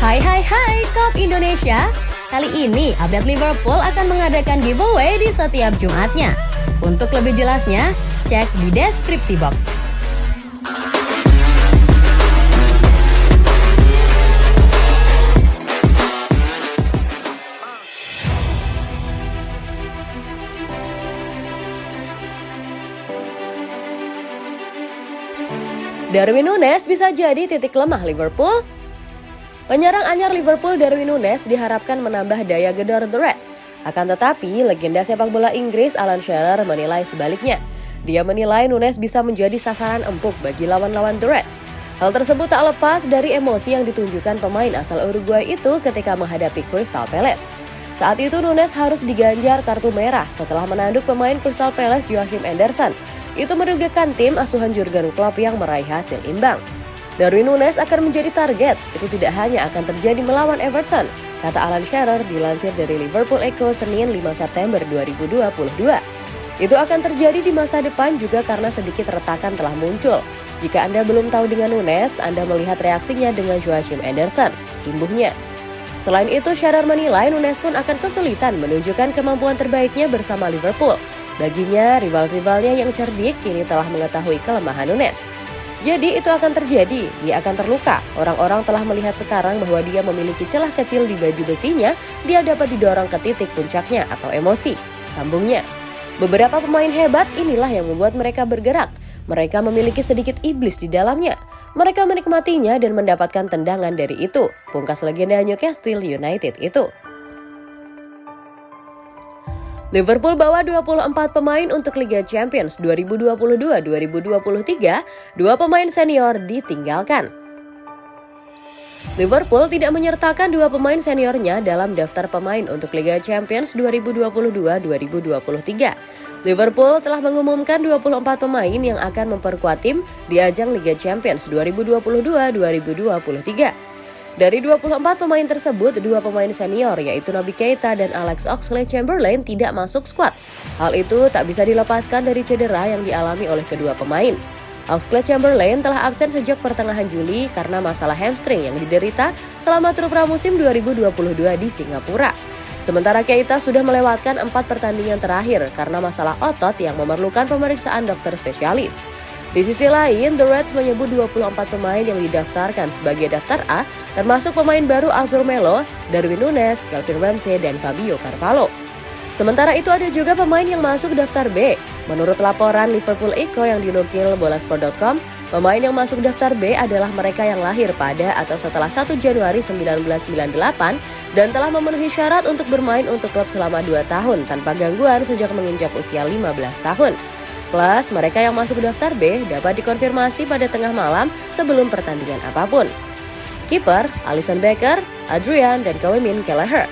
Hai Kop Indonesia. Kali ini update Liverpool akan mengadakan giveaway di setiap Jumatnya. Untuk lebih jelasnya, cek di deskripsi box. Darwin Núñez bisa jadi titik lemah Liverpool? Penyerang anyar Liverpool Darwin Núñez diharapkan menambah daya gedor The Reds. Akan tetapi, legenda sepak bola Inggris Alan Shearer menilai sebaliknya. Dia menilai Núñez bisa menjadi sasaran empuk bagi lawan-lawan The Reds. Hal tersebut tak lepas dari emosi yang ditunjukkan pemain asal Uruguay itu ketika menghadapi Crystal Palace. Saat itu Núñez harus diganjar kartu merah setelah menanduk pemain Crystal Palace Joachim Andersen. Itu merugikan tim asuhan Jurgen Klopp yang meraih hasil imbang. Darwin Núñez akan menjadi target, itu tidak hanya akan terjadi melawan Everton, kata Alan Shearer dilansir dari Liverpool Echo Senin 5 September 2022. Itu akan terjadi di masa depan juga karena sedikit retakan telah muncul. Jika Anda belum tahu dengan Núñez, Anda melihat reaksinya dengan Joachim Andersen, imbuhnya. Selain itu, Shearer menilai Núñez pun akan kesulitan menunjukkan kemampuan terbaiknya bersama Liverpool. Baginya, rival-rivalnya yang cerdik kini telah mengetahui kelemahan Núñez. Jadi itu akan terjadi, dia akan terluka. Orang-orang telah melihat sekarang bahwa dia memiliki celah kecil di baju besinya, dia dapat didorong ke titik puncaknya atau emosi, sambungnya. Beberapa pemain hebat inilah yang membuat mereka bergerak. Mereka memiliki sedikit iblis di dalamnya. Mereka menikmatinya dan mendapatkan tendangan dari itu, pungkas legenda Newcastle United itu. Liverpool bawa 24 pemain untuk Liga Champions 2022-2023, 2 pemain senior ditinggalkan. Liverpool tidak menyertakan 2 pemain seniornya dalam daftar pemain untuk Liga Champions 2022-2023. Liverpool telah mengumumkan 24 pemain yang akan memperkuat tim di ajang Liga Champions 2022-2023. Dari 24 pemain tersebut, 2 pemain senior yaitu Naby Keita dan Alex Oxlade-Chamberlain tidak masuk skuad. Hal itu tak bisa dilepaskan dari cedera yang dialami oleh kedua pemain. Oxlade-Chamberlain telah absen sejak pertengahan Juli karena masalah hamstring yang diderita selama tur pramusim 2022 di Singapura. Sementara Keita sudah melewatkan 4 pertandingan terakhir karena masalah otot yang memerlukan pemeriksaan dokter spesialis. Di sisi lain, The Reds menyebut 24 pemain yang didaftarkan sebagai daftar A, termasuk pemain baru Alvaro Melo, Darwin Núñez, Calvin Ramsey, dan Fabio Carvalho. Sementara itu ada juga pemain yang masuk daftar B. Menurut laporan Liverpool Echo yang dinukil bolasport.com, pemain yang masuk daftar B adalah mereka yang lahir pada atau setelah 1 Januari 1998 dan telah memenuhi syarat untuk bermain untuk klub selama 2 tahun tanpa gangguan sejak menginjak usia 15 tahun. Plus, mereka yang masuk daftar B dapat dikonfirmasi pada tengah malam sebelum pertandingan apapun. Kiper, Alisson Becker, Adrian, dan Kevin Kelleher.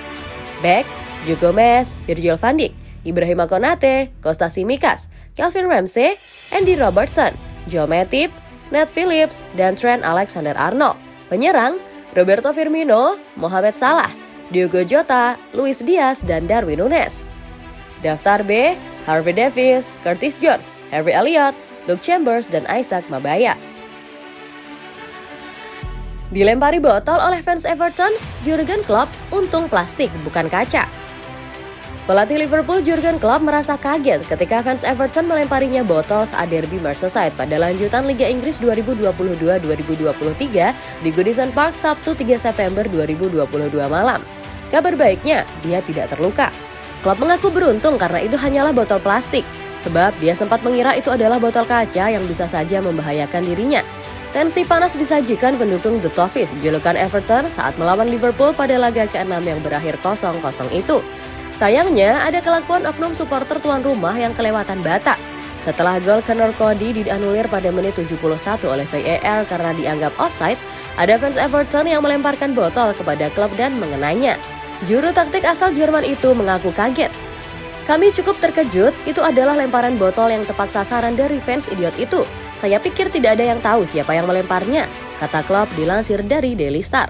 Back, Joe Gomez, Virgil van Dijk, Ibrahima Konate, Kostas Tsimikas, Calvin Ramsey, Andy Robertson, Joe Matip, Nat Phillips, dan Trent Alexander-Arnold. Penyerang, Roberto Firmino, Mohamed Salah, Diogo Jota, Luis Diaz, dan Darwin Núñez. Daftar B, Harvey Davies, Curtis Jones, Harry Elliott, Luke Chambers, dan Isaac Mabaya. Dilempari botol oleh fans Everton, Jurgen Klopp untung plastik bukan kaca. Pelatih Liverpool Jurgen Klopp merasa kaget ketika fans Everton melemparinya botol saat derby Merseyside pada lanjutan Liga Inggris 2022-2023 di Goodison Park Sabtu 3 September 2022 malam. Kabar baiknya, dia tidak terluka. Klopp mengaku beruntung karena itu hanyalah botol plastik, sebab dia sempat mengira itu adalah botol kaca yang bisa saja membahayakan dirinya. Tensi panas disajikan pendukung The Toffees, julukan Everton, saat melawan Liverpool pada laga ke-6 yang berakhir 0-0 itu. Sayangnya, ada kelakuan oknum supporter tuan rumah yang kelewatan batas. Setelah gol Conor Cody dianulir pada menit 71 oleh VAR karena dianggap offside, ada fans Everton yang melemparkan botol kepada klub dan mengenainya. Juru taktik asal Jerman itu mengaku kaget. Kami cukup terkejut, itu adalah lemparan botol yang tepat sasaran dari fans idiot itu. Saya pikir tidak ada yang tahu siapa yang melemparnya, kata Klopp dilansir dari Daily Star.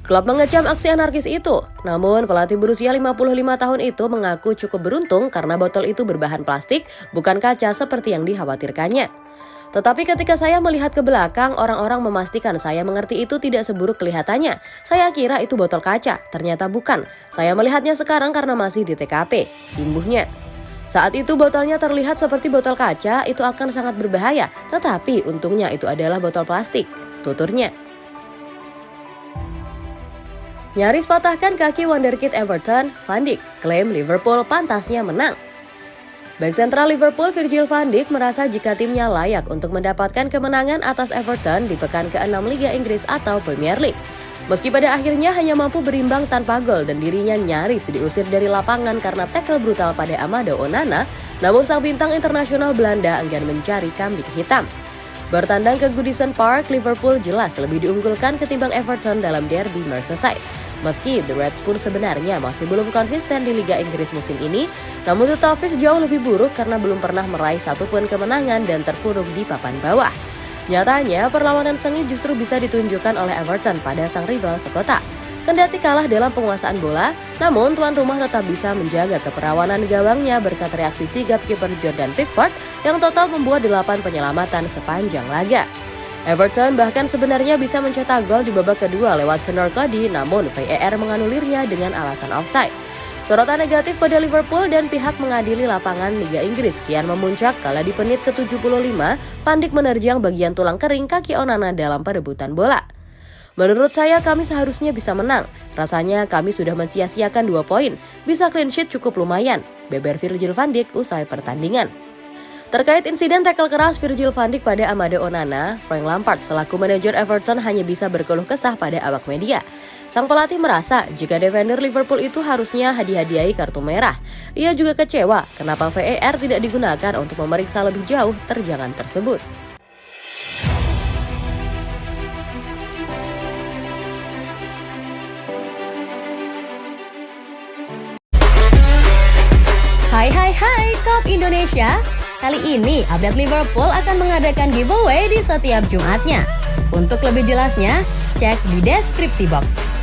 Klopp mengecam aksi anarkis itu, namun pelatih berusia 55 tahun itu mengaku cukup beruntung karena botol itu berbahan plastik, bukan kaca seperti yang dikhawatirkannya. Tetapi ketika saya melihat ke belakang, orang-orang memastikan saya mengerti itu tidak seburuk kelihatannya. Saya kira itu botol kaca, ternyata bukan. Saya melihatnya sekarang karena masih di TKP, imbuhnya. Saat itu botolnya terlihat seperti botol kaca, itu akan sangat berbahaya. Tetapi untungnya itu adalah botol plastik, tuturnya. Nyaris patahkan kaki wonderkid Everton, Van Dijk klaim Liverpool pantasnya menang. Bek sentral Liverpool Virgil van Dijk merasa jika timnya layak untuk mendapatkan kemenangan atas Everton di pekan ke-6 Liga Inggris atau Premier League. Meski pada akhirnya hanya mampu berimbang tanpa gol dan dirinya nyaris diusir dari lapangan karena tackle brutal pada Amadou Onana, namun sang bintang internasional Belanda enggan mencari kambing hitam. Bertandang ke Goodison Park, Liverpool jelas lebih diunggulkan ketimbang Everton dalam derby Merseyside. Meski The Reds pun sebenarnya masih belum konsisten di Liga Inggris musim ini, namun The Toffees jauh lebih buruk karena belum pernah meraih satupun kemenangan dan terpuruk di papan bawah. Nyatanya, perlawanan sengit justru bisa ditunjukkan oleh Everton pada sang rival sekota. Kendati kalah dalam penguasaan bola, namun tuan rumah tetap bisa menjaga keperawanan gawangnya berkat reaksi sigap kiper Jordan Pickford yang total membuat 8 penyelamatan sepanjang laga. Everton bahkan sebenarnya bisa mencetak gol di babak kedua lewat Conor Cody, namun VAR menganulirnya dengan alasan offside. Sorotan negatif pada Liverpool dan pihak mengadili lapangan Liga Inggris kian memuncak kala di menit ke-75, Van Dijk menerjang bagian tulang kering kaki Onana dalam perebutan bola. Menurut saya kami seharusnya bisa menang. Rasanya kami sudah mensia-siakan 2 poin. Bisa clean sheet cukup lumayan, beber Virgil van Dijk usai pertandingan. Terkait insiden tackle keras Virgil van Dijk pada Amadou Onana, Frank Lampard selaku manajer Everton hanya bisa berkeluh kesah pada awak media. Sang pelatih merasa jika defender Liverpool itu harusnya hadiah-hadiahi kartu merah. Ia juga kecewa kenapa VAR tidak digunakan untuk memeriksa lebih jauh terjangan tersebut. Hai Kop Indonesia. Kali ini update Liverpool akan mengadakan giveaway di setiap Jumatnya. Untuk lebih jelasnya, cek di deskripsi box.